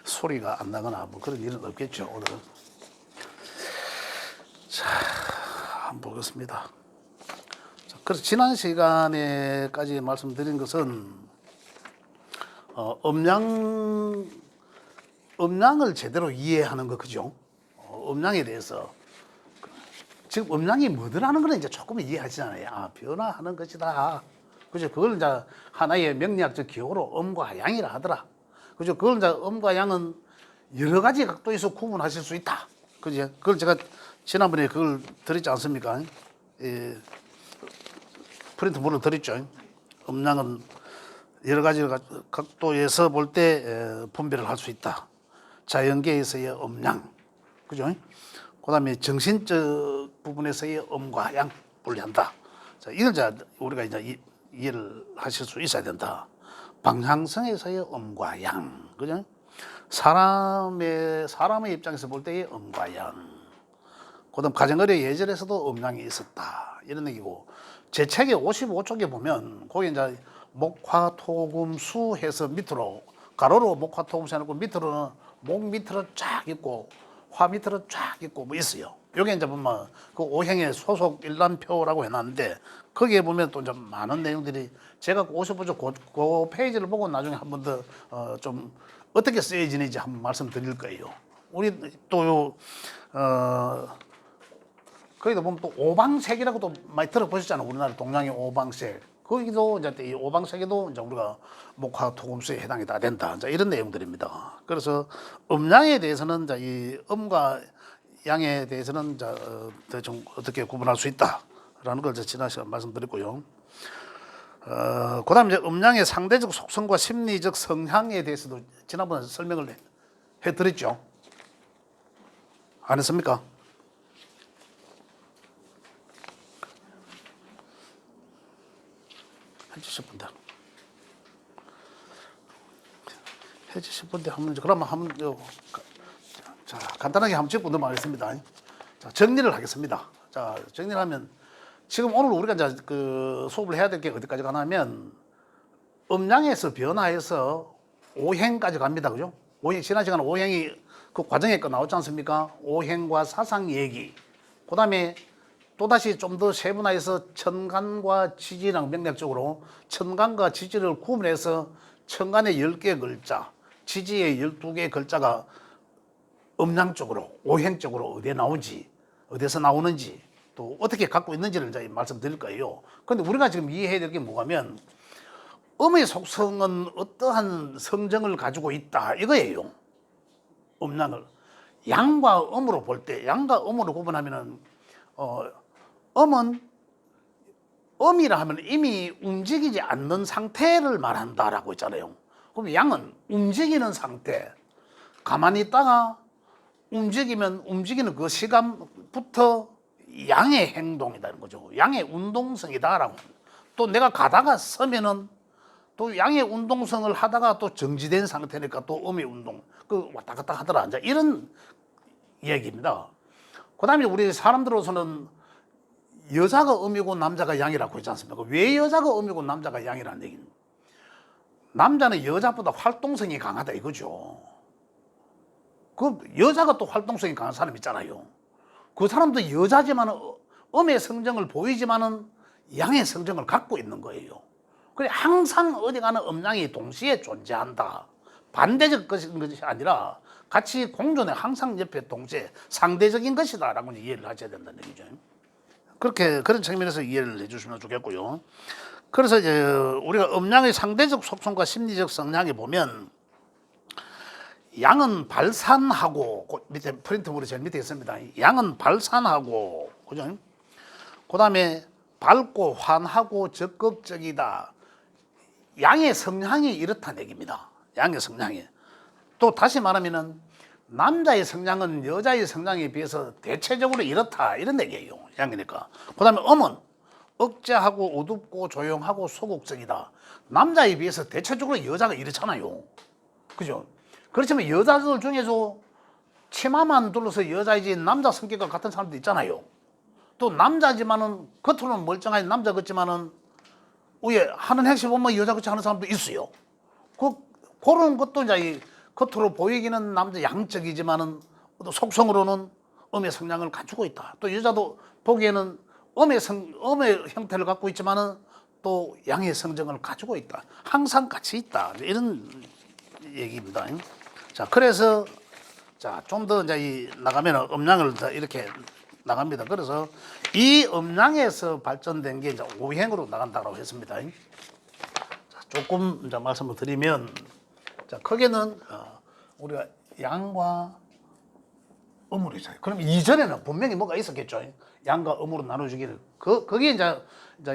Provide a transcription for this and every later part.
소리가 안 나거나 뭐 그런 일은 없겠죠, 오늘은. 자, 한번 보겠습니다. 자, 그래서 지난 시간에까지 말씀드린 것은 음량을 제대로 이해하는 거, 그죠? 음량에 대해서. 지금 음량이 뭐더라는 걸 이제 조금 이해하시잖아요. 아, 변화하는 것이다. 그죠? 그걸 이제 하나의 명리학적 기호로 음과 양이라 하더라. 그죠? 그걸 이제 음과 양은 여러 가지 각도에서 구분하실 수 있다. 그죠? 그걸 제가 지난번에 그걸 드렸지 않습니까? 예, 프린트물을 드렸죠. 음량은 여러 가지 각도에서 볼 때 분별을 할 수 있다. 자연계에서의 음량. 그죠? 그 다음에 정신적 부분에서의 음과 양 분리한다. 자, 이걸 우리가 이제 이해를 하실 수 있어야 된다. 방향성에서의 음과 양. 그죠? 사람의 입장에서 볼 때의 음과 양. 그 다음 가정의례 예절에서도 음양이 있었다. 이런 얘기고. 제 책의 55쪽에 보면, 거기 이제 목화, 토금, 수 해서 밑으로, 가로로 목화, 토금, 수 해놓고 밑으로는 목 밑으로 쫙 있고, 화 밑으로 쫙 있고 뭐 있어요. 요게 이제 보면 그 오행의 소속 일람표라고 해놨는데, 거기에 보면 또 좀 많은 내용들이, 제가 55쪽 그 페이지를 보고 나중에 한 번 더 좀 어떻게 쓰여지는지 한번 말씀드릴 거예요. 우리 또 거기도 보면 또 오방색이라고도 많이 들어보셨잖아요. 우리나라 동양의 오방색. 거기도 이제 이 오방색에도 이제 우리가 목화 토금수에 해당이 다 된다. 이제 이런 내용들입니다. 그래서 음양에 대해서는 이제 이 음과 양에 대해서는 이제 대충 어떻게 구분할 수 있다라는 걸 지난 시간 말씀드렸고요. 그다음 이제 음양의 상대적 속성과 심리적 성향에 대해서도 지난번에 설명을 해드렸죠. 안 했습니까? 해주실 분들. 해주실 분들 한번, 그러면 한번, 자, 간단하게 한번 짚고 넘어가겠습니다. 자, 정리를 하겠습니다. 자, 정리를 하면, 지금 오늘 우리가 이제 그 수업을 해야 될 게 어디까지 가냐면, 음양에서 변화해서 오행까지 갑니다. 그죠? 오행, 지난 시간에 오행이 그 과정에 거 나왔지 않습니까? 오행과 사상 얘기. 그 다음에 또다시 좀 더 세분화해서 천간과 지지랑 명략적으로 천간과 지지를 구분해서 천간의 10개의 글자, 지지의 12개의 글자가 음양 쪽으로, 오행 쪽으로 어디에 나오는지, 어디에서 나오는지, 또 어떻게 갖고 있는지를 이제 말씀드릴 거예요. 그런데 우리가 지금 이해해야 될 게 뭐냐면, 음의 속성은 어떠한 성정을 가지고 있다, 이거예요. 음양을. 양과 음으로 볼 때, 양과 음으로 구분하면은, 음은, 음이라 하면 이미 움직이지 않는 상태를 말한다라고 했잖아요. 그럼 양은 움직이는 상태. 가만히 있다가 움직이면 움직이는 그 시간부터 양의 행동이라는 거죠. 양의 운동성이다라고. 또 내가 가다가 서면은 또 양의 운동성을 하다가 또 정지된 상태니까 또 음의 운동. 그 왔다 갔다 하더라. 이제 이런 얘기입니다. 그 다음에 우리 사람들로서는 여자가 음이고 남자가 양이라고 했지 않습니까? 왜 여자가 음이고 남자가 양이라는 얘기는? 남자는 여자보다 활동성이 강하다 이거죠. 그 여자가 또 활동성이 강한 사람 있잖아요. 그 사람도 여자지만 음의 성정을 보이지만은 양의 성정을 갖고 있는 거예요. 그래 항상 어디 가는 음양이 동시에 존재한다. 반대적 것이 아니라 같이 공존해 항상 옆에 동시에 상대적인 것이다라고 이해를 하셔야 된다는 얘기죠. 그렇게 그런 측면에서 이해를 해주시면 좋겠고요. 그래서 이제 우리가 음양의 상대적 속성과 심리적 성향에 보면 양은 발산하고 밑에 프린트물이 제일 밑에 있습니다. 양은 발산하고 그죠? 그다음에 밝고 환하고 적극적이다. 양의 성향이 이렇다는 얘기입니다. 양의 성향이. 또 다시 말하면은 남자의 성향은 여자의 성향에 비해서 대체적으로 이렇다 이런 얘기예요. 양이니까. 그다음에 음은 억제하고 어둡고 조용하고 소극적이다. 남자에 비해서 대체적으로 여자가 이렇잖아요. 그죠? 그렇지만 여자들 중에서 치마만 둘러서 여자이지 남자 성격과 같은 사람도 있잖아요. 또 남자지만은 겉으로는 멀쩡한 남자 같지만은 위에 하는 행실 보면 여자 같이 하는 사람도 있어요. 그런 것도 이제 겉으로 보이기는 남자 양적이지만은 또 속성으로는 음의 성향을 갖추고 있다. 또 여자도 보기에는 음의 형태를 갖고 있지만은 또 양의 성정을 가지고 있다. 항상 같이 있다. 이런 얘기입니다. 자, 그래서 자, 좀 더 이제 나가면 음양을 이렇게 나갑니다. 그래서 이 음양에서 발전된 게 이제 오행으로 나간다고 했습니다. 자, 조금 이제 말씀을 드리면, 자, 크게는 우리가 양과 음으로 있어요. 그럼 이전에는 분명히 뭐가 있었겠죠. 양과 음으로 나눠주기를. 거기에 이제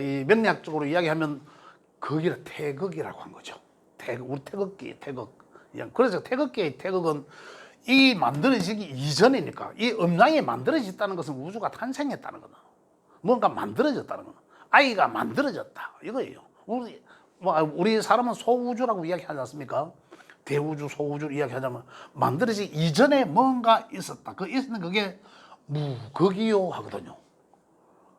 이 명리학적으로 이야기하면 거기를 태극이라고 한 거죠. 우리 태극기, 태극. 그래서 태극기의 태극은 이 만들어지기 이전이니까 이 음양이 만들어졌다는 것은 우주가 탄생했다는 거다. 뭔가 만들어졌다는 거다. 아이가 만들어졌다. 이거예요. 우리 사람은 소우주라고 이야기하지 않습니까? 대우주, 소우주 이야기하자면 만들어지기 이전에 뭔가 있었다. 있는 그게 무극이요 하거든요.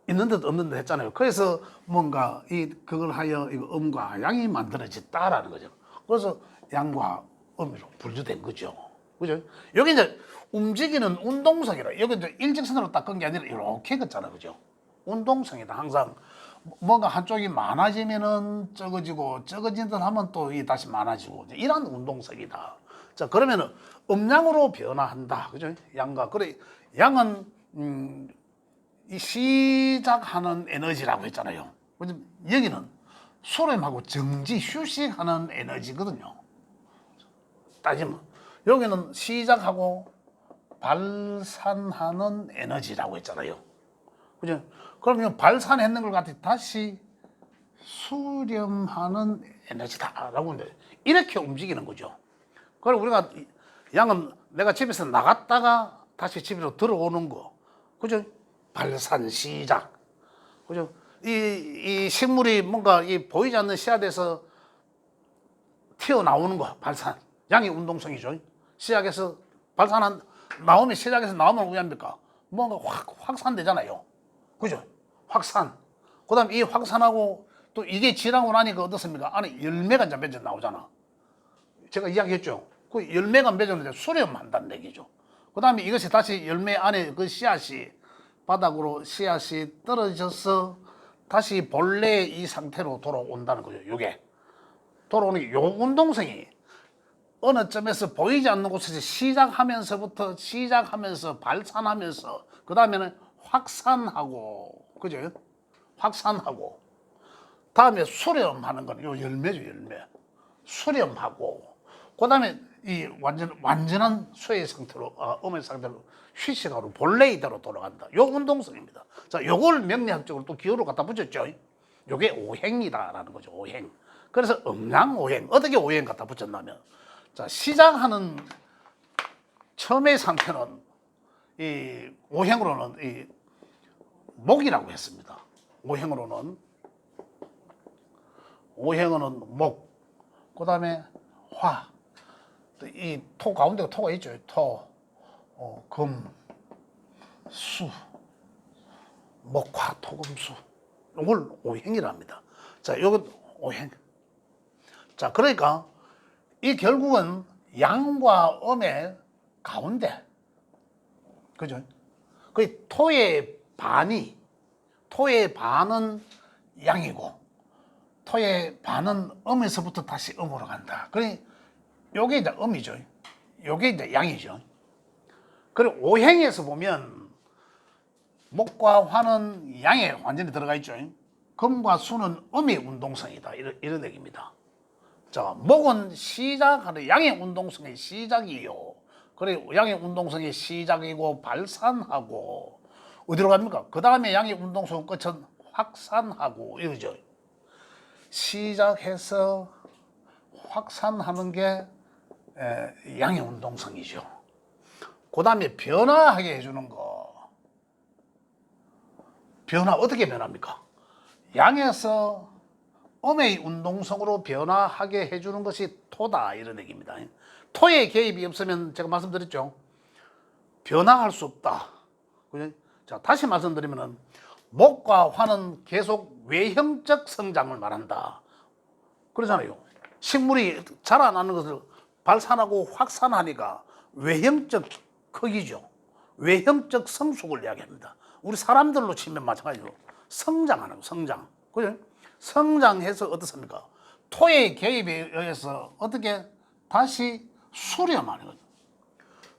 있는 듯 없는 듯 했잖아요. 그래서 뭔가 그걸 하여 음과 양이 만들어졌다라는 거죠. 그래서 양과 음으로 분류된 거죠. 그죠? 여기 이제 움직이는 운동성이라. 여기 이제 일직선으로 딱 건 게 아니라 이렇게 걷잖아. 그죠? 운동성이다. 항상 뭔가 한쪽이 많아지면은 적어진 듯 하면 또 다시 많아지고 이런 운동성이다. 자, 그러면은 음양으로 변화한다. 그죠? 양과. 그래, 양은 이 시작하는 에너지라고 했잖아요. 여기는 수렴하고 정지, 휴식하는 에너지거든요. 따지면 여기는 시작하고 발산하는 에너지라고 했잖아요. 그죠? 그러면 발산했는 걸 갖다 다시 수렴하는 에너지다라고 하는데 이렇게 움직이는 거죠. 그리고 우리가 양은 내가 집에서 나갔다가 다시 집으로 들어오는 거, 그죠? 발산 시작, 그죠? 이 식물이 뭔가 보이지 않는 씨앗에서 튀어나오는 거, 발산. 양의 운동성이죠. 시작해서 시작해서 나오면 왜 합니까? 뭔가 확산되잖아요. 그죠? 확산. 그 다음에 이 확산하고 또 이게 지나고 나니까 어떻습니까? 안에 열매가 이제 맺어 나오잖아. 제가 이야기했죠. 그 열매가 맺었는데 수렴한다는 얘기죠. 그 다음에 이것이 다시 열매 안에 그 씨앗이 바닥으로 씨앗이 떨어져서 다시 본래의 이 상태로 돌아온다는 거죠. 요게. 돌아오는 게 요 운동성이 어느 점에서 보이지 않는 곳에서 시작하면서 발산하면서 그 다음에는 확산하고, 그죠? 확산하고 다음에 수렴하는 건 요 열매죠. 열매. 수렴하고 그 다음에 이 완전한 수의 상태로 음의 상태로 휴식하고 본래이대로 돌아간다. 요 운동성입니다. 자, 요걸 명리학적으로 또 기호로 갖다 붙였죠. 요게 오행이다라는 거죠. 오행. 그래서 음양오행. 어떻게 오행 갖다 붙였냐면, 자, 시작하는 처음의 상태는 이 오행으로는 이 목이라고 했습니다. 오행으로는 목, 그 다음에 화, 이 토 가운데 토가 있죠. 토, 금, 수, 목화, 토금수. 이걸 오행이랍니다. 자, 요건 오행. 자, 그러니까 이 결국은 양과 음의 가운데, 그죠? 그 토의 반은 양이고 토의 반은 음에서부터 다시 음으로 간다. 그래, 요게 이제 음이죠. 요게 이제 양이죠. 그리고 오행에서 보면 목과 화는 양에 완전히 들어가 있죠. 금과 수는 음의 운동성이다. 이런 얘기입니다. 자, 목은 시작하는 양의 운동성의 시작이요. 그래, 양의 운동성의 시작이고 발산하고 어디로 갑니까? 그 다음에 양의 운동성 끝은 확산하고 이러죠. 시작해서 확산하는 게 양의 운동성이죠. 그 다음에 변화하게 해주는 거. 어떻게 변합니까? 양에서 음의 운동성으로 변화하게 해주는 것이 토다, 이런 얘기입니다. 토의 개입이 없으면 제가 말씀드렸죠. 변화할 수 없다. 자, 다시 말씀드리면은 목과 화는 계속 외형적 성장을 말한다. 그러잖아요. 식물이 자라나는 것을 발산하고 확산하니까 외형적 크기죠. 외형적 성숙을 이야기합니다. 우리 사람들로 치면 마찬가지로 성장하는 거, 성장. 그죠? 성장해서 어떻습니까? 토의 개입에 의해서 어떻게 다시 수렴하는 거죠.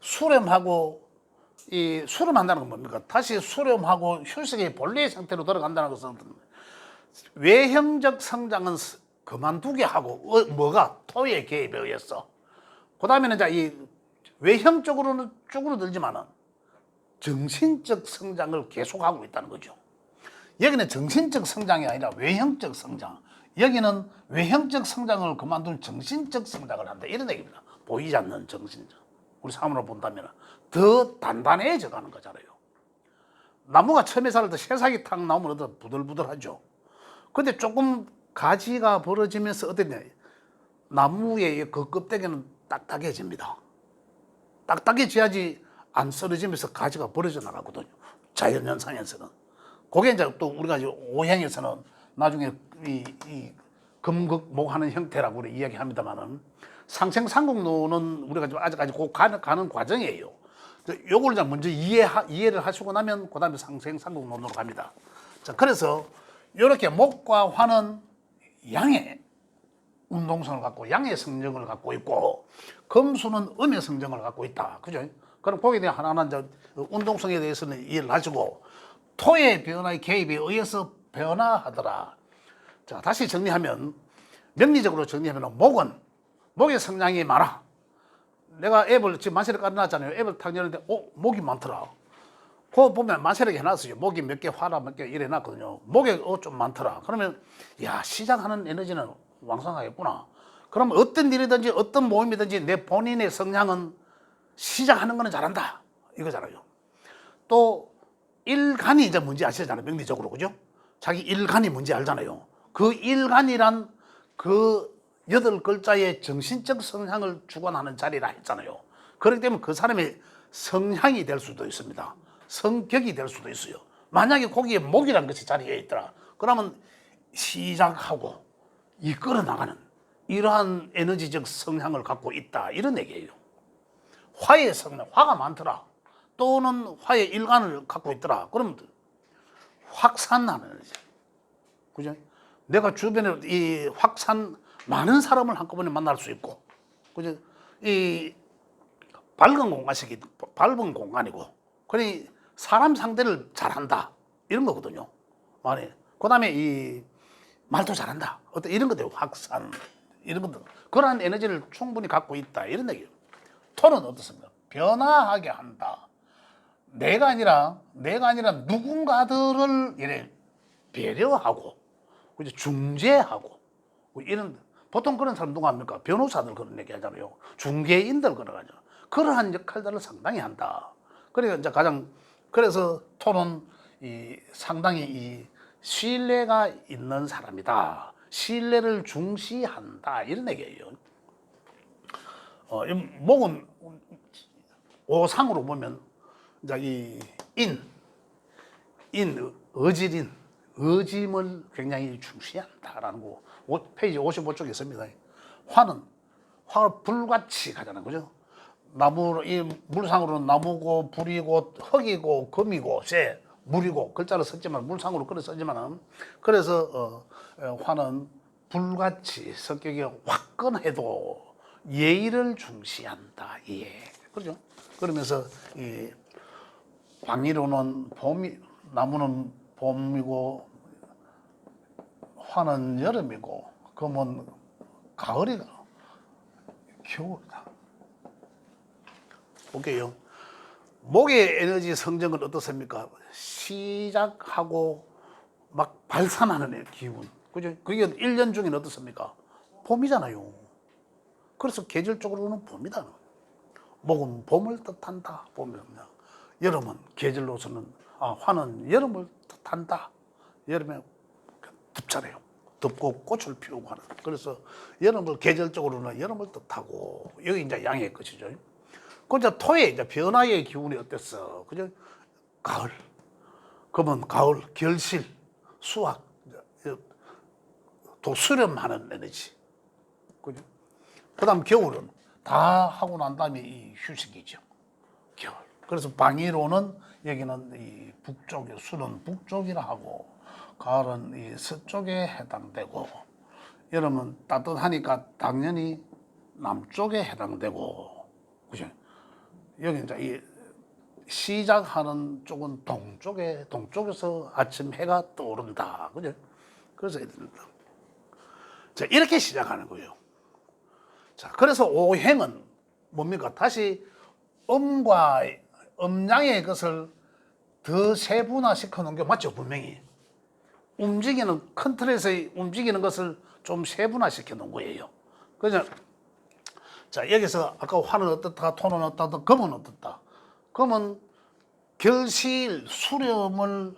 수렴하고 이 수렴한다는 건 뭡니까? 다시 수렴하고 휴식의 본래의 상태로 돌아간다는 것은 외형적 성장은 그만두게 하고 뭐가 토의 개입에 의해서 그 다음에는 이제 이 외형적으로는 쭈그러들지만은 정신적 성장을 계속하고 있다는 거죠. 여기는 정신적 성장이 아니라 외형적 성장. 여기는 외형적 성장을 그만둔 정신적 성장을 한다. 이런 얘기입니다. 보이지 않는 정신적. 우리 사람으로 본다면 더 단단해져 가는 거잖아요. 나무가 처음에 자랄 때 새싹이 탁 나오면 어떤 부들부들하죠. 근데 조금 가지가 벌어지면서 어떠냐. 나무의 그 껍데기는 딱딱해집니다. 딱딱해져야지 안 쓰러지면서 가지가 벌어져 나가거든요. 자연현상에서는. 그게 이제 또 우리가 오행에서는 나중에 이 금극목하는 형태라고 우리 이야기합니다만은 상생상국론은 우리가 아직까지 곧 가는 과정이에요. 요걸 이제 먼저 이해를 하시고 나면 그 다음에 상생상국론으로 갑니다. 자, 그래서 이렇게 목과 화는 양의 운동성을 갖고 양의 성정을 갖고 있고 금수는 음의 성정을 갖고 있다. 그죠? 그럼 거기에 대한 하나하나 이제 운동성에 대해서는 이해를 하시고 토의 변화의 개입에 의해서 변화하더라. 자, 다시 정리하면 명리적으로 정리하면 목의 성장이 많아. 내가 앱을 지금 만세력 깔아놨잖아요. 앱을 탁 열는데 목이 많더라. 그거 보면 만세력 해놨어요. 목이 몇 개 화라 몇 개 이래 놨거든요. 목에 좀 많더라. 그러면 야, 시작하는 에너지는 왕성하겠구나. 그러면 어떤 일이든지 어떤 모임이든지 내 본인의 성향은 시작하는 거는 잘한다 이거잖아요. 또 일간이 이제 뭔지 아시잖아요. 명리적으로. 그죠? 자기 일간이 뭔지 알잖아요. 그 일간이란 그 8글자의 정신적 성향을 주관하는 자리라 했잖아요. 그렇기 때문에 그 사람의 성향이 될 수도 있습니다. 성격이 될 수도 있어요. 만약에 거기에 목이라는 것이 자리에 있더라. 그러면 시작하고 이끌어 나가는 이러한 에너지적 성향을 갖고 있다. 이런 얘기예요. 화의 성향, 화가 많더라. 또는 화의 일관을 갖고 있더라. 그러면 확산하는 에너지. 그죠? 내가 주변에 이 확산, 많은 사람을 한꺼번에 만날 수 있고, 그죠? 이 밝은 공간식이 밝은 공간이고, 그러니 사람 상대를 잘한다. 이런 거거든요. 그 다음에 이 말도 잘한다. 어떤 이런 것들, 확산, 이런 것들. 그러한 에너지를 충분히 갖고 있다. 이런 얘기예요. 토는 어떻습니까? 변화하게 한다. 내가 아니라 누군가들을 이래 배려하고, 그죠? 중재하고, 이런, 보통 그런 사람 누가 합니까? 변호사들 그런 얘기 하잖아요. 중개인들 그런 하죠. 그러한 역할들을 상당히 한다. 그러니까 이제 그래서 토는 상당히 이 신뢰가 있는 사람이다. 신뢰를 중시한다. 이런 얘기예요. 목은 오상으로 보면 이제 어질인, 어짐을 굉장히 중시한다라는 거 페이지 55쪽에 있습니다. 화는 불같이 가잖아요. 그죠? 이 물상으로는 나무고 불이고 흙이고 금이고 쇠, 물이고 글자를 썼지만 물상으로 글을 쓰지만은 그래서 화는 불같이 성격이 화끈해도 예의를 중시한다. 예. 그렇죠? 그러면서 이 광의로는 나무는 봄이고 화는 여름이고 금은 가을이다. 겨울이다. 볼게요. 목의 에너지 성정은 어떻습니까? 시작하고 막 발산하는 기분. 그죠? 그게 1년 중에는 어떻습니까? 봄이잖아요. 그래서 계절적으로는 봄이다. 목은 봄을 뜻한다. 봄이랍니다. 여름은 계절로서는 화는 여름을 뜻한다. 여름에 덥잖아요. 덥고 꽃을 피우고 하는. 그래서 여름을 계절적으로는 여름을 뜻하고 여기 이제 양의 것이죠. 그 이제 토의 이제 변화의 기운이 어땠어? 그죠? 가을. 그러면 가을, 결실, 수확, 또 수렴하는 에너지. 그죠? 그다음 겨울은 다 하고 난 다음에 이 휴식이죠. 겨울. 그래서 방위로는 여기는 이 북쪽에 수는 북쪽이라 하고 가을은 이 서쪽에 해당되고 여름은 따뜻하니까 당연히 남쪽에 해당되고 그죠? 여기 이제 이 시작하는 쪽은 동쪽에서 아침 해가 떠오른다. 그죠? 그래서 자, 이렇게 시작하는 거예요. 자, 그래서 오행은 뭡니까? 다시 음과 음양의 것을 더 세분화시켜 놓은 게 맞죠, 분명히. 움직이는 큰 틀에서 움직이는 것을 좀 세분화시켜 놓은 거예요. 그죠? 자, 여기서 아까 화는 어떻다, 토는 어떻다, 금은 어떻다. 금은 결실, 수렴을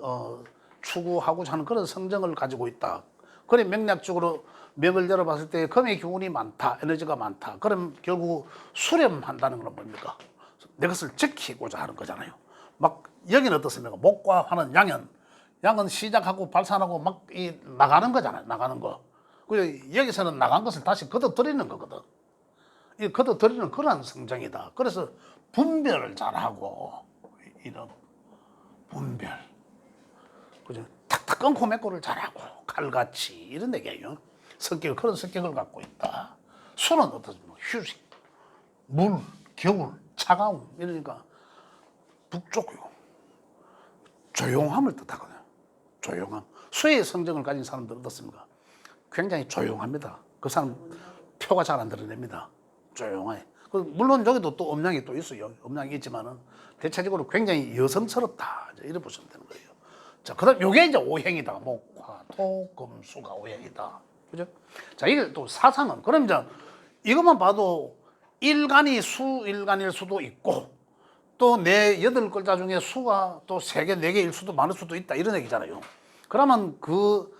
추구하고자 하는 그런 성정을 가지고 있다. 그래 맥락적으로 맥을 열어봤을 때 금의 기운이 많다, 에너지가 많다. 그럼 결국 수렴한다는 건 뭡니까? 내 것을 지키고자 하는 거잖아요. 막 여기는 어떻습니까? 목과 화는 양은 시작하고 발산하고 막 나가는 거잖아요. 나가는 거. 그리고 여기서는 나간 것을 다시 걷어들이는 거거든. 이 걷어들이는 그런 성정이다. 그래서 분별을 잘하고 이런 분별. 그죠? 탁탁 끊고 맺고를 잘하고 칼같이 이런 얘기예요. 그런 성격을 갖고 있다. 수는 어떻습니까? 휴식, 물, 겨울, 차가움 이러니까 북쪽이고 조용함을 뜻하거든요. 조용함. 수의 성정을 가진 사람들은 어떻습니까? 굉장히 조용합니다. 그 사람 표가 잘 안 드러냅니다. 조용해. 물론 여기도 또 음양이 또 있어요. 음양이 있지만은 대체적으로 굉장히 여성스럽다. 이렇게 보시면 되는 거예요. 자, 그다음 요게 이제 오행이다. 목화, 토, 금, 수가 오행이다. 그죠? 자, 이게 또 사상은 그럼 이제 이것만 봐도 일간일 수도 있고 또 내 8글자 중에 수가 또 3개, 4개일 수도 많을 수도 있다. 이런 얘기잖아요. 그러면 그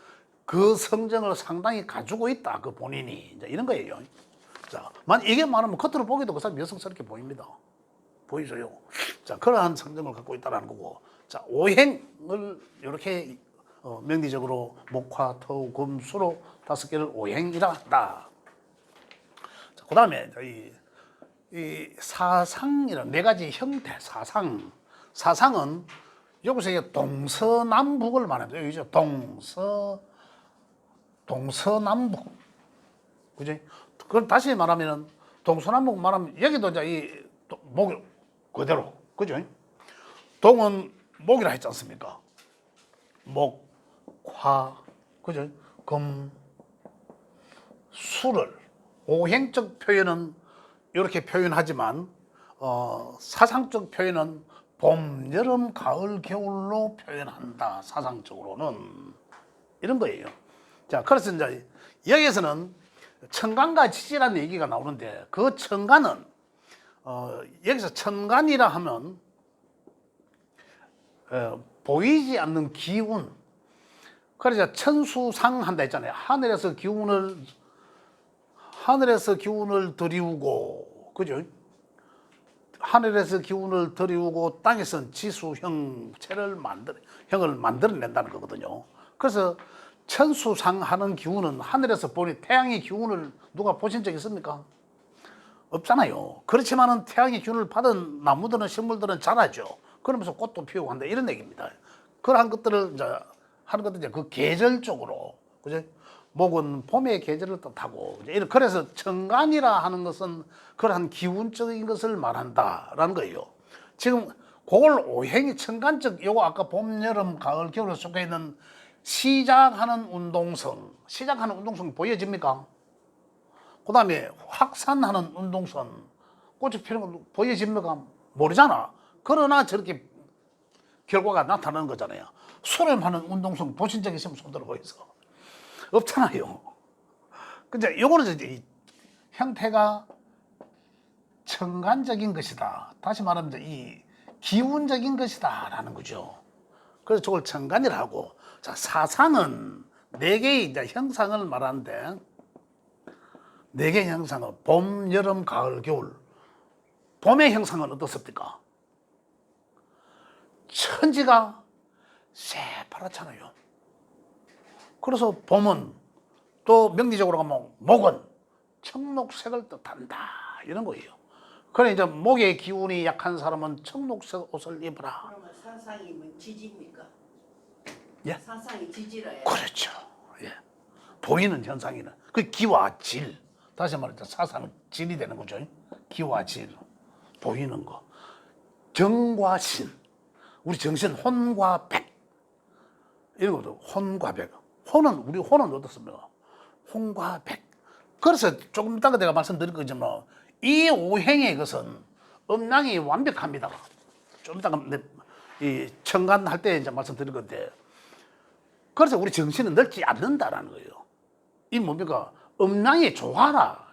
성정을 상당히 가지고 있다. 그 본인이. 이제 이런 거예요. 자, 이게 말하면 겉으로 보기도 그 사람 여성스럽게 보입니다. 보이죠요? 자, 그러한 성정을 갖고 있다는 거고. 자, 오행을 이렇게 명리적으로 목화, 토, 금, 수로 5개를 오행이라 한다. 자, 그 다음에 이 사상이라는 4가지 형태, 사상은 여기서 이게 동서남북을 말합니다. 여기죠. 동서남북. 그죠? 그럼 다시 말하면은 동서남북 말하면 여기도 이제 이 목 그대로. 그죠? 동은 목이라 했지 않습니까? 목, 화, 그죠? 금, 수를 오행적 표현은 이렇게 표현하지만 사상적 표현은 봄, 여름, 가을, 겨울로 표현한다. 사상적으로는 이런 거예요. 자, 그래서 이제 여기에서는 천간과 지지라는 얘기가 나오는데 그 천간은 여기서 천간이라 하면 보이지 않는 기운. 그래서 천수상한다 했잖아요. 하늘에서 기운을 들이우고, 그죠? 하늘에서 기운을 들이우고 땅에서는 지수형체를 형을 만들어낸다는 거거든요. 그래서 천수상하는 기운은 하늘에서 보니 태양의 기운을 누가 보신 적 있습니까? 없잖아요. 그렇지만은 태양의 기운을 받은 나무들은 식물들은 자라죠. 그러면서 꽃도 피우고 한다 이런 얘기입니다. 그러한 것들을 이제 하는 것들 이제 그 계절적으로, 그죠? 목은 봄의 계절을 뜻하고, 그래서 천간이라 하는 것은 그러한 기운적인 것을 말한다라는 거예요. 지금 그걸 오행이 천간적, 요거 아까 봄, 여름, 가을, 겨울에 속해 있는 시작하는 운동성 보여집니까? 그 다음에 확산하는 운동선, 꽃이 피는 거 보여집니까? 모르잖아. 그러나 저렇게 결과가 나타나는 거잖아요. 수렴하는 운동성 보신 적 있으면 손들어 보이소. 없잖아요. 근데 요거는 이제 형태가 천간적인 것이다. 다시 말하면 이 기운적인 것이다 라는 거죠. 그래서 저걸 천간이라고. 자, 사상은 4개의 이제 형상을 말하는데 4개의 형상은 봄, 여름, 가을, 겨울. 봄의 형상은 어떻습니까? 천지가 새파랗잖아요. 그래서 봄은 또 명리적으로 가면 목은 청록색을 뜻한다. 이런 거예요. 그래 이제 목의 기운이 약한 사람은 청록색 옷을 입어라. 그러면 사상이 뭐 지지입니까? 예? 사상이 지지라야. 그렇죠. 예. 보이는 현상이는 그 기와 질. 다시 말해서 사상은 질이 되는 거죠. 기와 질. 보이는 거. 정과 신. 우리 정신 혼과 백. 이런 것도 혼과 백. 우리 혼은 어떻습니까? 혼과 백. 그래서 조금 이따가 내가 말씀드릴 거지만 이 오행의 것은 음양이 완벽합니다. 좀 이따가 이 청간할 때 이제 말씀드릴 건데, 그래서 우리 정신은 늙지 않는다라는 거예요. 이 뭡니까? 음양의 조화라.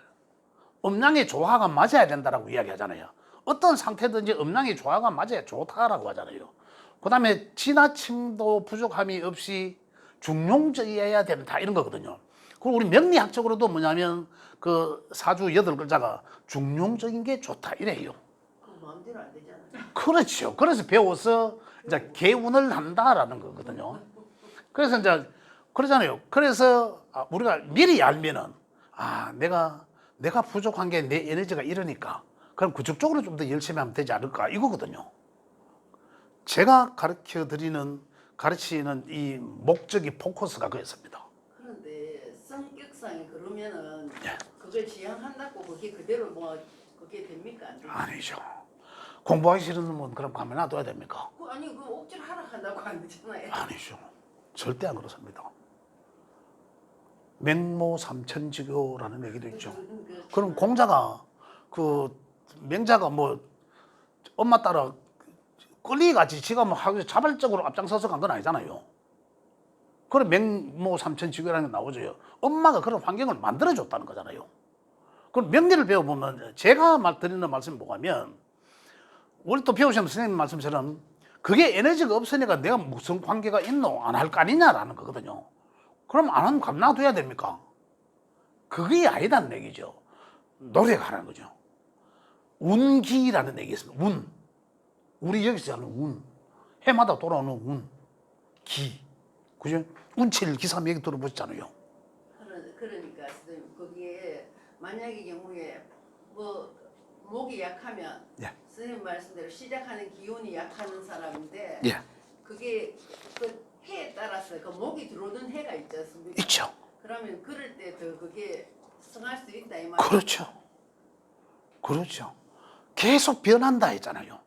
음양의 조화가 맞아야 된다라고 이야기하잖아요. 어떤 상태든지 음양의 조화가 맞아야 좋다라고 하잖아요. 그 다음에 지나침도 부족함이 없이 중용적이어야 된다 이런 거거든요. 그리고 우리 명리학적으로도 뭐냐면 그 사주 8글자가 중용적인 게 좋다 이래요. 그 마음대로 안 되잖아요. 그렇죠. 그래서 배워서 이제 개운을 한다라는 거거든요. 그래서 이제 그러잖아요. 그래서 우리가 미리 알면은 내가 부족한 게 내 에너지가 이러니까 그럼 그쪽으로 좀 더 열심히 하면 되지 않을까 이거거든요. 제가 가르치는 이 목적이 포커스가 그였습니다. 그런데 성격상이 그러면은 예. 그걸 지향한다고 그게 그대로 뭐 그게 됩니까? 안 됩니까? 아니죠. 공부하기 싫은 놈은 그럼 가만 놔둬야 됩니까? 아니 그 억지로 하라 한다고 안 되잖아요. 아니죠. 절대 안 그렇습니다. 맹모 삼천지교라는 얘기도 있죠. 그럼 공자가 그 명자가 뭐 엄마 따라 끌리같이 지가 뭐 자발적으로 앞장서서 간 건 아니잖아요. 그럼 맹모 삼천지교라는 게 나오죠. 엄마가 그런 환경을 만들어줬다는 거잖아요. 그럼 명리를 배워보면 제가 드리는 말씀이 뭐냐면 우리 또 배우시는 선생님 말씀처럼 그게 에너지가 없으니까 내가 무슨 관계가 있노 안 할 거 아니냐라는 거거든요. 그럼 안 하면 감 놔둬야 됩니까? 그게 아니다는 얘기죠. 노력하라는 거죠. 운기라는 얘기 있습니다. 운. 우리 여기서 하는 운. 해마다 돌아오는 운. 기. 그죠? 운칠 기삼 얘기 들어보셨잖아요. 그러니까 선생님 거기에 만약의 경우에 뭐 목이 약하면 예. 선생님 말씀대로 시작하는 기운이 약한 사람인데 예. 그게 그 해에 따라서 그 목이 들어오는 해가 있지 않습니까? 있죠. 그러면 그럴 때 더 그게 성할 수 있다 이 말이에요. 그렇죠. 그렇죠. 계속 변한다 했잖아요.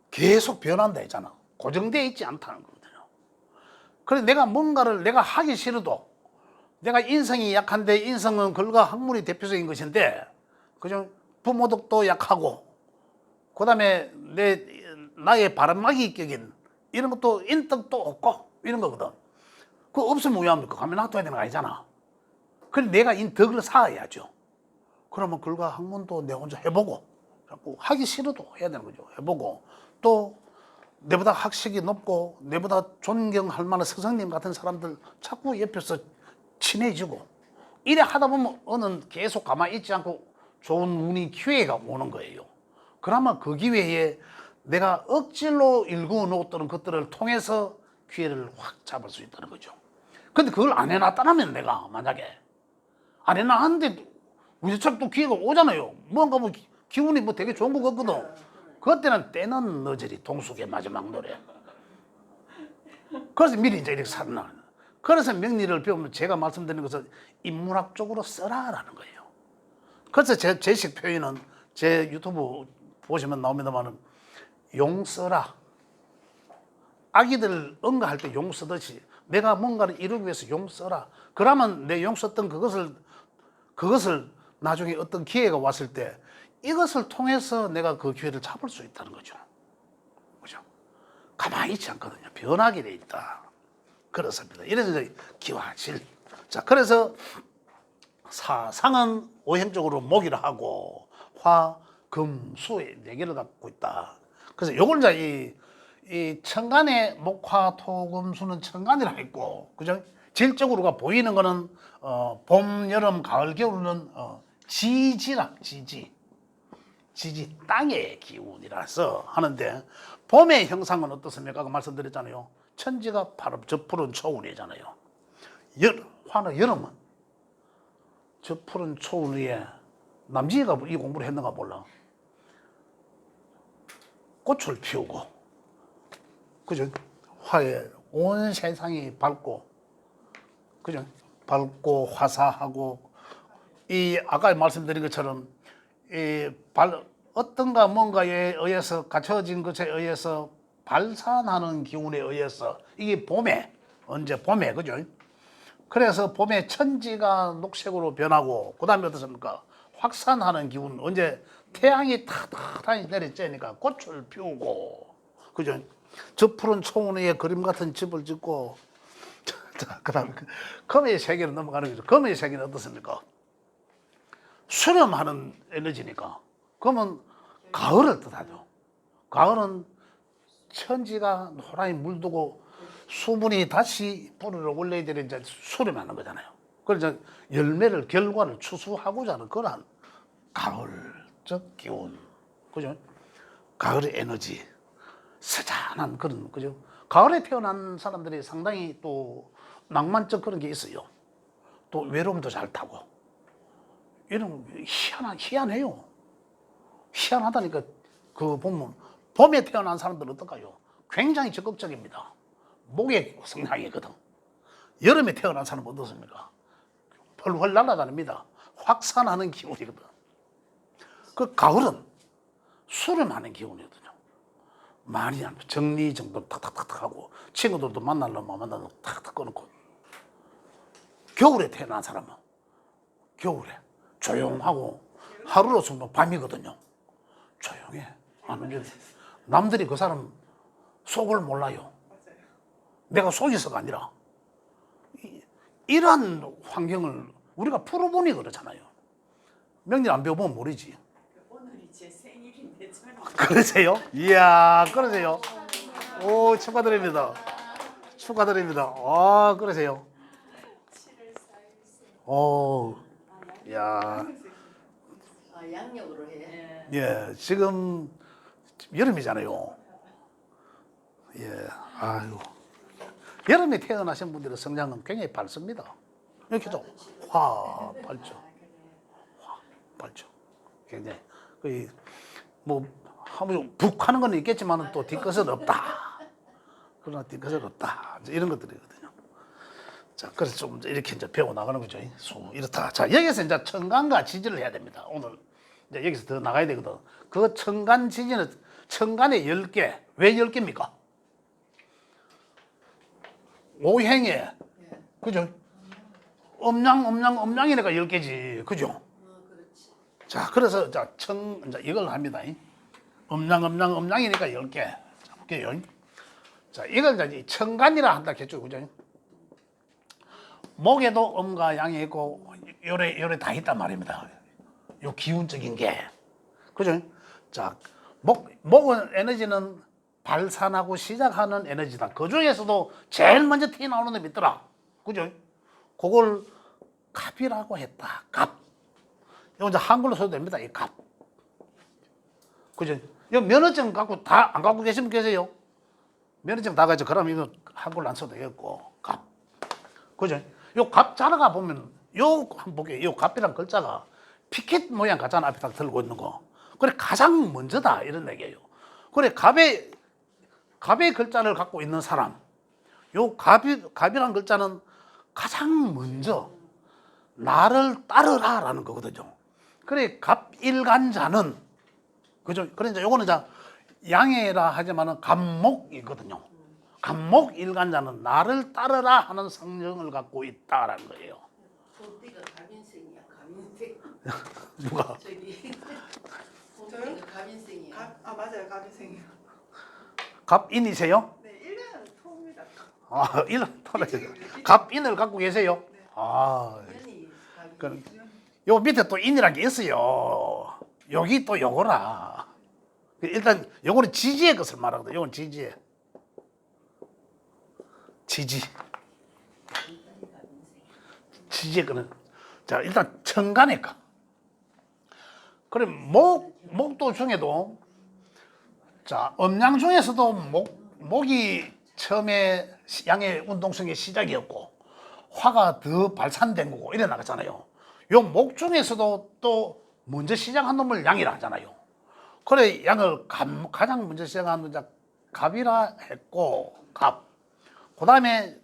계속 변한다 했잖아. 고정되어 있지 않다는 거거든요. 그래서 내가 뭔가를 내가 하기 싫어도 내가 인성이 약한데 인성은 글과 학문이 대표적인 것인데 그죠? 부모덕도 약하고 그 다음에 나의 바람막이 격인 이런 것도 인덕도 없고 이런 거거든. 그거 없으면 왜 합니까? 가면 놔둬야 되는 거 아니잖아. 그래 내가 덕을 쌓아야죠. 그러면 글과 학문도 내가 혼자 해보고 자꾸 하기 싫어도 해야 되는 거죠. 해보고 또 내보다 학식이 높고 내보다 존경할 만한 스승님 같은 사람들 자꾸 옆에서 친해지고 이래 하다 보면 어느 계속 가만히 있지 않고 좋은 운이 기회가 오는 거예요. 그러면 그 기회에 내가 억지로 일구어 놓았던 것들을 통해서 기회를 확 잡을 수 있다는 거죠. 근데 그걸 안 해놨다면 내가 만약에 안 해놨는데 우리처럼 또 기회가 오잖아요. 뭔가 뭐 기운이 뭐 되게 좋은 거 같거든. 그때는 때는 너저리 동숙의 마지막 노래. 그래서 미리 이제 이렇게 살아나. 그래서 명리를 배우면 제가 말씀드리는 것은 인문학적으로 써라라는 거예요. 그래서 제 제식 표현은 제 유튜브 보시면 나옵니다만은 용 써라. 아기들 응가할 때 용 쓰듯이 내가 뭔가를 이루기 위해서 용 써라. 그러면 내 용 썼던 그것을 나중에 어떤 기회가 왔을 때 이것을 통해서 내가 그 기회를 잡을 수 있다는 거죠. 그죠? 가만히 있지 않거든요. 변하게 돼 있다. 그렇습니다. 이래서 기와 질. 자, 그래서 사상은 오행적으로 목이라 하고 화, 금, 수의 4개를 갖고 있다. 그래서 요걸 이제 이 천간의 목화, 토, 금, 수는 천간이라 했고, 그죠? 질적으로가 보이는 거는 봄, 여름, 가을, 겨울은 지지라, 지지 땅의 기운이라서 하는데 봄의 형상은 어떻습니까? 아까 말씀드렸잖아요. 천지가 바로 저 푸른 초운이잖아요. 화는 여름은 저 푸른 초운 위에 남진이가 이 공부를 했는가 몰라. 꽃을 피우고, 그죠? 화에 온 세상이 밝고, 그죠? 밝고 화사하고, 이 아까 말씀드린 것처럼 어떤가 뭔가에 의해서 갖춰진 것에 의해서 발산하는 기운에 의해서 이게 봄에 언제 봄에 그죠? 그래서 봄에 천지가 녹색으로 변하고 그다음에 어떻습니까? 확산하는 기운 언제 태양이 탁탁하니 내리쬐니까 꽃을 피우고 그죠? 저 푸른 초원 위에 그림 같은 집을 짓고 자 그다음 금의 세계로 넘어가는 거죠. 금의 세계는 어떻습니까? 수렴하는 에너지니까. 그러면 가을을 뜻하죠. 가을은 천지가 노란히 물두고 수분이 다시 뿌리를 올려야 되는 이제 수렴하는 거잖아요. 그래서 열매를 결과를 추수하고자 하는 그런 가을적 기운, 그죠? 가을의 에너지, 서잔한 그런 그죠? 가을에 태어난 사람들이 상당히 또 낭만적 그런 게 있어요. 또 외로움도 잘 타고 이런 희한해요. 희한하다니까. 그 보면 봄에 태어난 사람들은 어떨까요? 굉장히 적극적입니다. 목의 성향이거든. 여름에 태어난 사람은 어떻습니까? 펄펄 날아다닙니다. 확산하는 기운이거든. 그 가을은 수렴하는 기운이거든요. 많이 정리정돈 탁탁탁탁 하고 친구들도 만나려면 만나서 탁탁 끊고. 겨울에 태어난 사람은 겨울에 조용하고 하루로서 뭐 밤이거든요. 조용해. 안 움직여. 남들이 그 사람 속을 몰라요. 내가 속에서가 아니라 이러한 환경을 우리가 풀어보니 그렇잖아요. 명절 안 배워보면 모르지. 오늘이 제 생일인데 저는 그러세요? 이야, 그러세요? 오, 축하드립니다. 축하드립니다. 아, 그러세요? 오, 야, 양력으로 해. 예, 지금 여름이잖아요. 예, 아유. 여름에 태어나신 분들의 성장은 굉장히 밝습니다. 이렇게죠. 밝죠. 밝죠. 굉장히. 뭐, 북 하는 건 있겠지만 또 뒤끝은 없다. 그러나 뒤끝은 없다. 이런 것들이거든요. 자, 그래서 좀 이렇게 이제 배워 나가는 거죠. 이렇다. 자, 여기서 이제 천간과 지지를 해야 됩니다. 오늘 이제 여기서 더 나가야 되거든. 그 천간 지지는 천간에 10개. 왜 10개입니까? 오행에, 그죠? 음양이니까 10개지. 그죠? 그렇지. 자, 그래서 이제 이걸 합니다. 음양이니까 10개. 자, 볼게요. 자, 이걸 이제 천간이라 한다 했죠. 그죠? 목에도 음과 양이 있고, 요래 다 있단 말입니다. 요 기운적인 게. 그죠? 자, 목은 에너지는 발산하고 시작하는 에너지다. 그 중에서도 제일 먼저 튀어나오는 놈이 있더라. 그죠? 그걸 갑이라고 했다. 갑. 이거 이제 한글로 써도 됩니다. 이 갑. 그죠? 이 면허증 갖고 다 안 갖고 계시면 계세요? 면허증 다 가지고 그러면 이거 한글로 안 써도 되겠고. 갑. 그죠? 요 갑 자라가 보면 요 한번 볼게요. 요 갑이란 글자가 피켓 모양 같잖아. 앞에 딱 들고 있는 거. 그래 가장 먼저다 이런 얘기예요. 그래 갑의 글자를 갖고 있는 사람, 요 갑이란 글자는 가장 먼저 나를 따르라라는 거거든요. 그래 갑일간자는 그죠? 그러니까 요거는 양해라 하지만은 갑목이거든요. 갑목일간자는 나를 따르라 하는 성정을 갖고 있다라는 거예요. 봄띠가 갑인생이야. 갑인생. 누가? 저기 봄띠가 갑인생이야. 맞아요. 갑인생이요. 갑인이세요? 네, 1년은 토입니다. 아, 갑인을 갖고 계세요? 아, 년이 그, 갑이. 요 밑에 또 인이라는 게 있어요. 여기 또 요거라. 일단 요거는 지지의 것을 말하거든. 요건 지지의. 지지의 거는 자 일단 천간의 거. 그럼 목도 중에도 자 음양 중에서도 목이 처음에 양의 운동성의 시작이었고 화가 더 발산된 거고 이래 나갔잖아요. 요 목 중에서도 또 먼저 시작한 놈을 양이라 하잖아요. 그래 양을 가장 먼저 시작한 놈 갑이라 했고 갑. 그다음에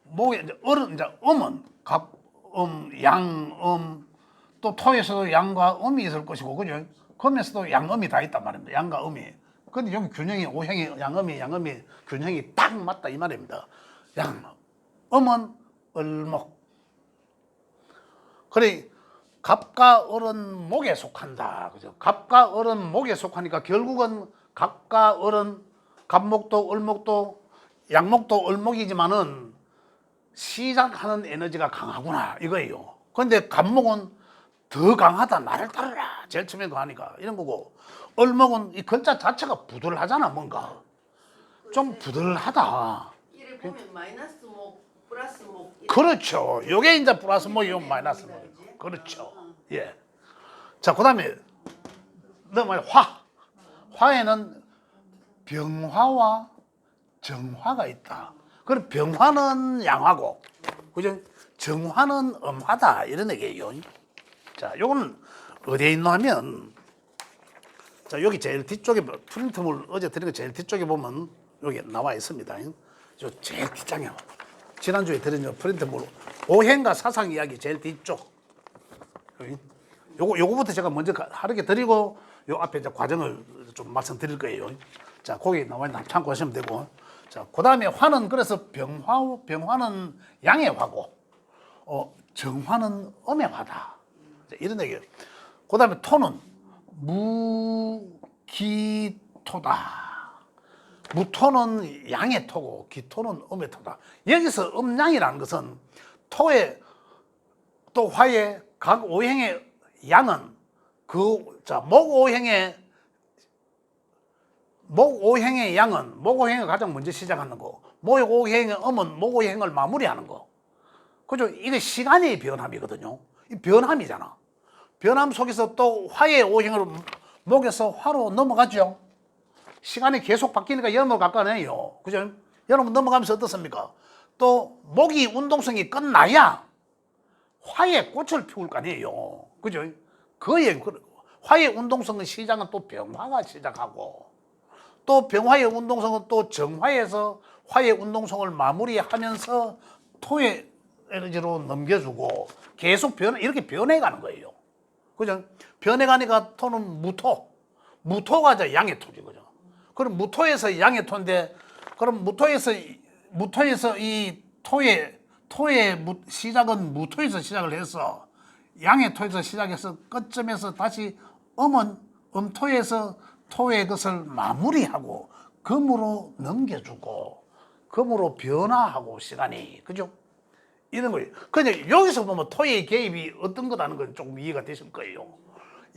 목에 이제 이제 음은 갑, 양, 또 토에서도 양과 음이 있을 것이고 그죠? 금에서도 양음이 다 있단 말입니다. 양과 음이. 근데 여기 균형이 오행이 양음이 균형이 딱 맞다 이 말입니다. 양, 음은 을목. 그래 갑과 을은 목에 속한다. 그죠? 갑과 을은 목에 속하니까 결국은 갑과 을은 갑목도 을목도 양목도 을목이지만은 시작하는 에너지가 강하구나 이거예요. 그런데 갑목은 더 강하다 나를 따르라 제일 처음에 하니까 이런 거고 을목은 이 글자 자체가 부들하잖아 뭔가 좀 부들하다. 이를 보면 마이너스 목, 플러스 목. 그렇죠. 요게 이제 플러스 목이요 마이너스 목이고 그렇죠. 예. 자 그다음에 넘어요 화에는 병화와 정화가 있다. 그럼 병화는 양화고, 그죠? 정화는 음화다 이런 얘기예요. 자, 요거는 어디에 있노 하면, 자 여기 제일 뒤쪽에 프린트물 어제 드린 거 제일 뒤쪽에 보면 여기 나와 있습니다. 요 제일 뒷장이요. 지난주에 드린 요 프린트물 오행과 사상 이야기 제일 뒤쪽. 여기. 요거부터 제가 먼저 하루게 드리고 요 앞에 이제 과정을 좀 말씀드릴 거예요. 자, 거기 나와 있는 참고하시면 되고. 자, 그다음에 화는 그래서 병화는 양의 화고, 정화는 음의 화다. 자, 이런 얘기예요. 그다음에 토는 무기토다. 무토는 양의 토고 기토는 음의 토다. 여기서 음양이라는 것은 토의 또 화의 각 오행의 양은 목오행의 양은 목오행을 가장 먼저 시작하는 거, 목오행의 음은 목오행을 마무리하는 거. 그죠? 이게 시간의 변함이거든요. 이 변함이잖아. 변함 속에서 또 화의 오행을 목에서 화로 넘어가죠. 시간이 계속 바뀌니까 여름으로 갈 거 아니에요. 그죠? 여러분 넘어가면서 어떻습니까? 또 목이 운동성이 끝나야 화의 꽃을 피울 거 아니에요. 그죠? 화의 운동성의 시작은 또 병화가 시작하고, 또 병화의 운동성은 또 정화에서 화의 운동성을 마무리하면서 토의 에너지로 넘겨주고 계속 이렇게 변해가는 거예요. 그죠? 변해가니까 토는 무토가 이제 양의 토지, 그죠? 그럼 무토에서 양의 토인데, 그럼 무토에서 이 토의 시작은 무토에서 시작을 해서 양의 토에서 시작해서 끝점에서 다시 음토에서 토의 것을 마무리하고 금으로 넘겨주고 금으로 변화하고 시간이, 그죠? 이런 거예요. 근데 여기서 보면 토의 개입이 어떤 거라는 건 조금 이해가 되실 거예요.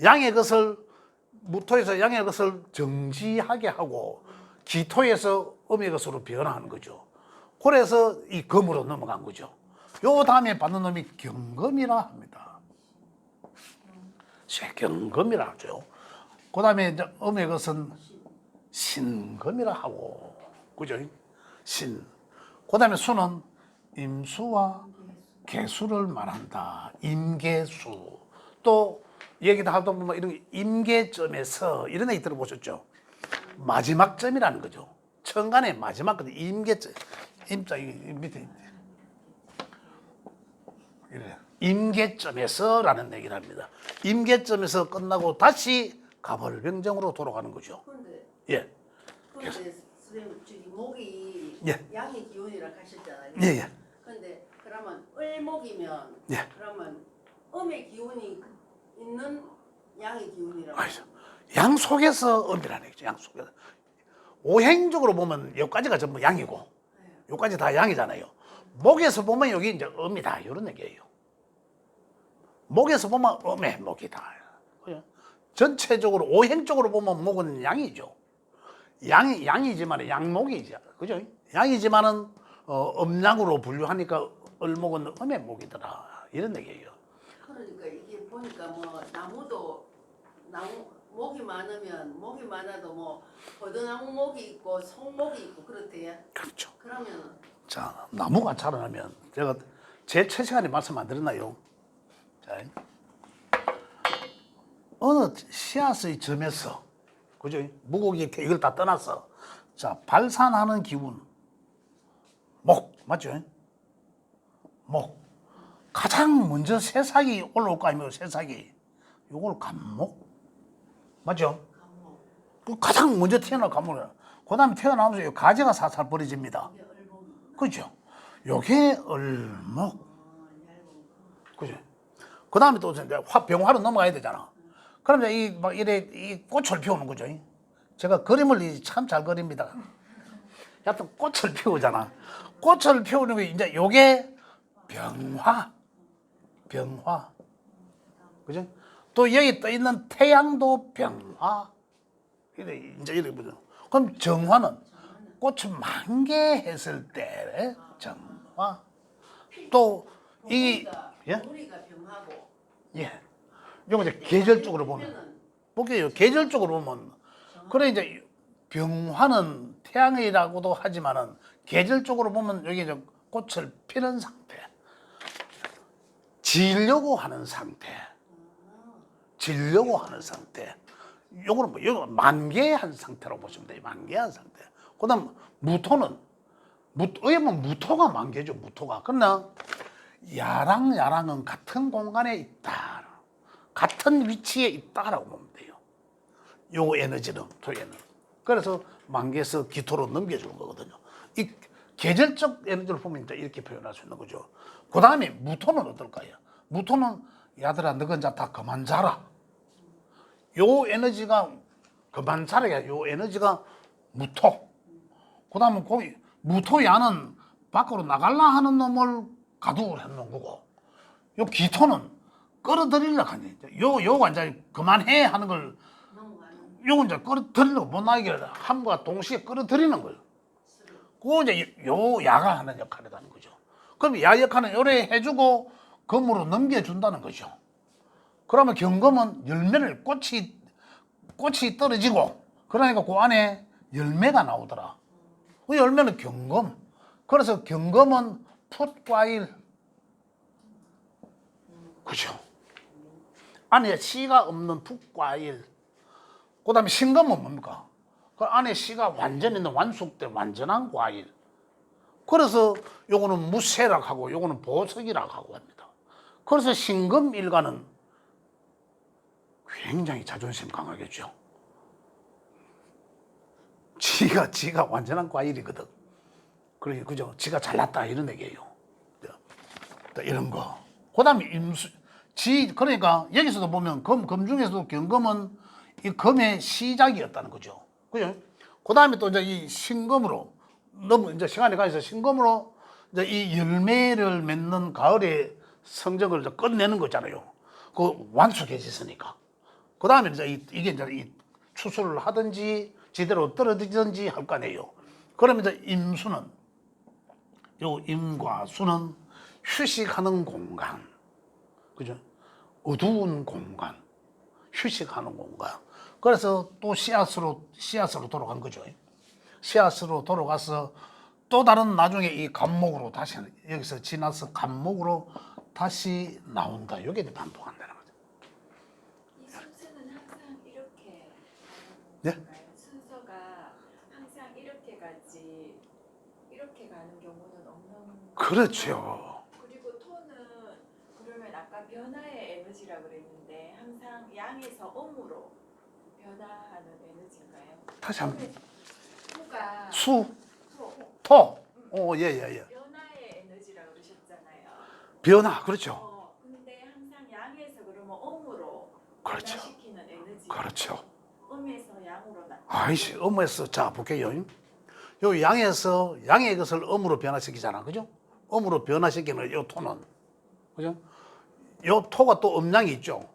양의 것을 무토에서 양의 것을 정지하게 하고 기토에서 음의 것으로 변화하는 거죠. 그래서 이 금으로 넘어간 거죠. 요 다음에 받는 놈이 경금이라 합니다. 경금이라 하죠. 그 다음에 음의 것은 신금이라 하고, 그죠? 그 다음에 수는 임수와 개수를 말한다. 임계수. 또 얘기도 하다 보면 이런 임계점에서 이런 얘기 들어보셨죠? 마지막 점이라는 거죠. 천간의 마지막 점, 임계점. 임자 밑에 이래. 임계점에서라는 얘기를 합니다. 임계점에서 끝나고 다시 갑을병정으로 돌아가는 거죠. 그런데 예. 선생님 저기 목이 예. 양의 기운이라 하셨잖아요. 예. 그런데 그러면 을목이면 예. 그러면 음의 기운이 있는 양의 기운이라고. 양 속에서 음이라는 얘기죠. 양 속에서. 오행적으로 보면 여기까지가 전부 양이고, 여기까지 다 양이잖아요. 목에서 보면 여기 이제 음이다 이런 얘기예요. 목에서 보면 음의 목이다. 전체적으로 오행적으로 보면 목은 양이죠. 양이지만 양목이죠. 그죠? 양이지만은 음양으로 분류하니까 을목은 음의 목이더라 이런 얘기예요. 그러니까 이게 보니까 뭐 나무 목이 많아도 뭐 버드나무 목이 있고 송목이 있고 그렇대요. 그렇죠. 그러면 자, 나무가 자라나면 제가 제일 첫 시간에 말씀 안 드렸나요? 자, 어느 씨앗의 점에서, 그죠? 무고기 이걸 다 떠나서, 자, 발산하는 기운. 목, 맞죠? 목. 가장 먼저 새싹이 올라올 거 아니에요, 새싹이. 요걸 간목. 맞죠? 감목. 그 가장 먼저 태어날 간목이에요. 그 다음에 태어나면서 요 가지가 살살 벌어집니다. 이게 얼목. 그죠? 요게 얼목. 얇은 거. 그죠? 그 다음에 또 이제 병화로 넘어가야 되잖아. 그럼 이제 막 이래, 이 꽃을 피우는 거죠. 제가 그림을 참 잘 그립니다. 하여튼 꽃을 피우잖아. 꽃을 피우는 게 이제 요게 병화. 병화. 그죠? 또 여기 떠 있는 태양도 병화. 이래, 이제 이렇게 보죠. 그럼 정화는 꽃을 만개했을 때 정화. 또 이, 예? 우리가 병하고. 예. 요거 이제 계절적으로 보면. 볼게요. 계절적으로 보면. 그래, 이제 병화는 태양이라고도 하지만은 계절적으로 보면 여기 이제 꽃을 피는 상태. 지려고 하는 상태. 지려고 하는 상태. 요거는 뭐, 요거 만개한 상태라고 보시면 돼요. 만개한 상태. 그 다음, 무토는, 의하면 무토가 만개죠, 무토가. 그러나, 야랑은 같은 공간에 있다. 같은 위치에 있다라고 보면 돼요. 요 에너지는, 토에는. 그래서 만개에서 기토로 넘겨주는 거거든요. 이 계절적 에너지를 보면 이렇게 표현할 수 있는 거죠. 그 다음에 무토는 어떨까요? 무토는 야들아 너가 이제 다 그만 자라. 요 에너지가 그만 자라야 요 에너지가 무토. 그 다음에 거기 무토야는 밖으로 나갈라 하는 놈을 가두고 해놓은 거고, 요 기토는 끌어들이려고 하는 거죠. 요가 이제 그만해 하는 걸, 요건 이제 끌어들이려고 못 나게 함과 동시에 끌어들이는 거예요. 그거 이제 요 야가 하는 역할을 하는 거죠. 그럼 야 역할은 요래 해주고 금으로 넘겨준다는 거죠. 그러면 경금은 열매를 꽃이 떨어지고, 그러니까 그 안에 열매가 나오더라. 그 열매는 경금. 그래서 경금은 풋과일. 그죠? 안에 씨가 없는 풋과일. 그 다음에 신금은 뭡니까? 그 안에 씨가 완전히 있는 완숙된 완전한 과일. 그래서 요거는 무쇠라고 하고 요거는 보석이라고 하고 합니다. 그래서 신금 일가는 굉장히 자존심 강하겠죠. 지가 완전한 과일이거든. 그러니 그죠? 지가 잘났다 이런 얘기예요. 또 이런 거. 그다음에 그러니까 여기서도 보면 금 중에서도 경금은 이 금의 시작이었다는 거죠. 그죠? 그다음에 또 이제 이 신금으로 너무 이제 시간이 가서 신금으로 이제 이 열매를 맺는 가을의 성적을 이제 끝내는 거잖아요. 그 완숙해졌으니까. 그다음에 이제 이게 이제 이 추수를 하든지 제대로 떨어지든지 할 거 아니에요. 그러면 이제 임수는, 요 임과 수는 휴식하는 공간. 그죠? 어두운 공간. 휴식하는 공간. 그래서 또 씨앗으로 돌아간 거죠. 씨앗으로 돌아가서 또 다른 나중에 이 간목으로 다시 여기서 지나서 간목으로 다시 나온다. 이게 반복한다는 거죠. 이 순서는 항상 이렇게 네? 가는 건가요? 순서가 항상 이렇게 가지 이렇게 가는 경우는 없는. 그렇죠. 그리고 토는 그러면 아까 변화의 에너지라 그랬는데 항상 양에서 음으로 변화하는 에너지인가요? 다시 한번. 토가 수, 토, 토. 예. 변화의 에너지라 그러셨잖아요. 변화, 그렇죠. 근데 항상 양에서 그러면 음으로 그렇죠. 변화시키는 에너지. 그렇죠. 음에서 양으로 나. 아이씨, 음에서, 자, 볼게요. 요 양의 것을 음으로 변화시키잖아. 그죠? 음으로 변화시키는 요 토는. 그죠? 요 토가 또 음양이 있죠.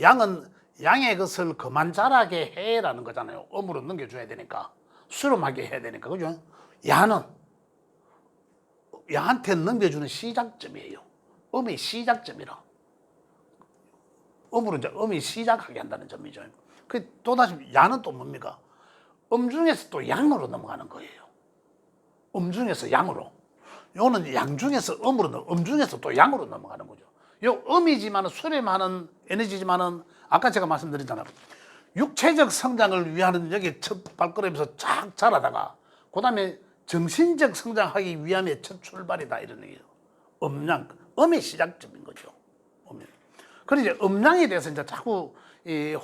양은 양의 것을 그만 자라게 해라는 거잖아요. 음으로 넘겨줘야 되니까. 수렴하게 해야 되니까. 그죠? 양한테 넘겨주는 시작점이에요. 음의 시작점이라. 음으로 이제 음이 시작하게 한다는 점이죠. 그 또다시 야는 또 뭡니까? 음 중에서 또 양으로 넘어가는 거예요. 음 중에서 양으로. 요는 양 중에서 음 중에서 또 양으로 넘어가는 거죠. 요 음이지만은 수렴하는 에너지지만은 아까 제가 말씀드렸잖아요. 육체적 성장을 위하는 여기 첫 발걸음에서 쫙 자라다가 그다음에 정신적 성장하기 위함의 첫 출발이다 이런 얘기예요. 음양, 음의 시작점인 거죠. 그래서 이제 음양에 대해서 이제 자꾸 이